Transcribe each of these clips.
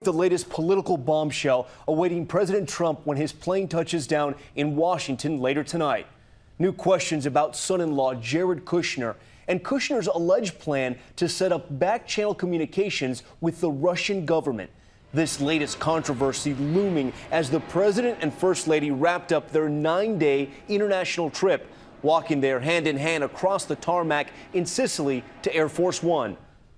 The latest political bombshell awaiting President Trump when his plane touches down in Washington later tonight. New questions about son-in-law Jared Kushner and Kushner's alleged plan to set up back-channel communications with the Russian government. This latest controversy looming as the president and first lady wrapped up their 9-day international trip, walking there hand-in-hand across the tarmac in Sicily to Air Force One.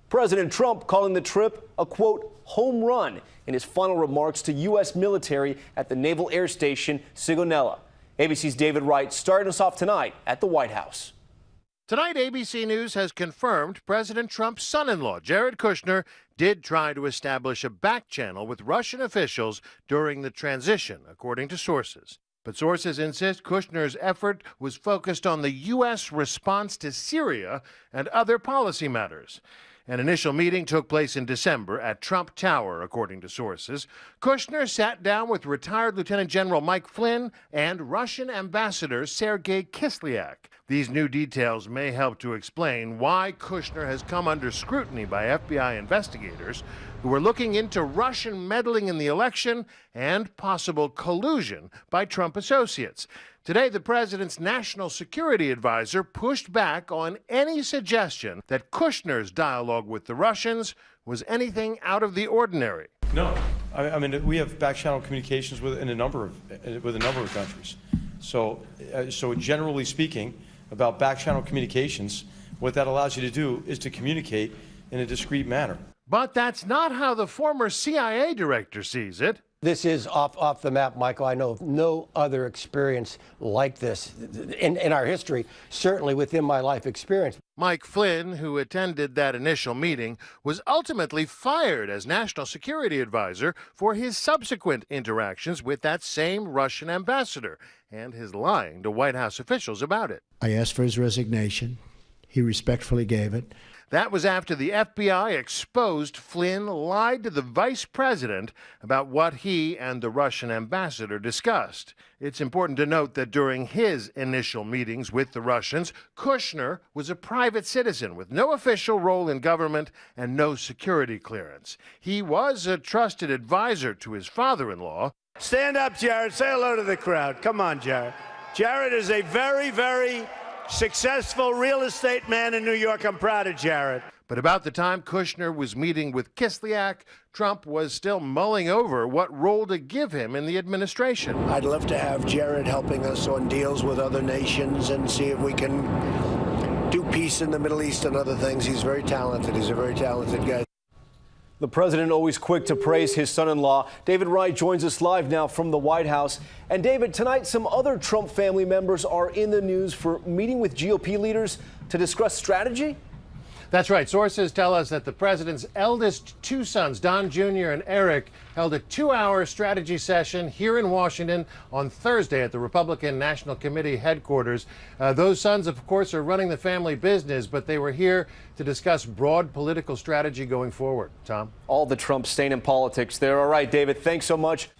President Trump calling the trip a, quote, home run in his final remarks to U.S. military at the Naval Air Station Sigonella. ABC's David Wright starting us off tonight at the White House. Tonight, ABC News has confirmed President Trump's son-in-law, Jared Kushner, did try to establish a back channel with Russian officials during the transition, according to sources. But sources insist Kushner's effort was focused on the U.S. response to Syria and other policy matters. An initial meeting took place in December at Trump Tower, according to sources. Kushner sat down with retired Lieutenant General Mike Flynn and Russian Ambassador Sergei Kislyak. These new details may help to explain why Kushner has come under scrutiny by FBI investigators who are looking into Russian meddling in the election and possible collusion by Trump associates. Today, the president's national security advisor pushed back on any suggestion that Kushner's dialogue with the Russians was anything out of the ordinary. No, I mean we have back-channel communications with a number of countries. So generally speaking, about back-channel communications, what that allows you to do is to communicate in a discreet manner. But that's not how the former CIA director sees it. This is off the map, Michael. I know of no other experience like this in our history, certainly within my life experience. Mike Flynn, who attended that initial meeting, was ultimately fired as national security advisor for his subsequent interactions with that same Russian ambassador and his lying to White House officials about it. I asked for his resignation. He respectfully gave it. That was after the FBI exposed Flynn lied to the vice president about what he and the Russian ambassador discussed. It's important to note that during his initial meetings with the Russians, Kushner was a private citizen with no official role in government and no security clearance. He was a trusted advisor to his father-in-law. Stand up, Jared. Say hello to the crowd. Come on, Jared. Jared is a very, very successful real estate man in New York. I'm proud of Jared. But about the time Kushner was meeting with Kislyak, Trump was still mulling over what role to give him in the administration. I'd love to have Jared helping us on deals with other nations and see if we can do peace in the Middle East and other things. He's very talented. He's a very talented guy. The president always quick to praise his son-in-law. David Wright joins us live now from the White House. And David, tonight some other Trump family members are in the news for meeting with GOP leaders to discuss strategy? That's right. Sources tell us that the president's eldest two sons, Don Jr. and Eric, held a 2-hour strategy session here in Washington on Thursday at the Republican National Committee headquarters. Those sons, of course, are running the family business, but they were here to discuss broad political strategy going forward. Tom? All the Trump stain in politics there. All right, David, thanks so much.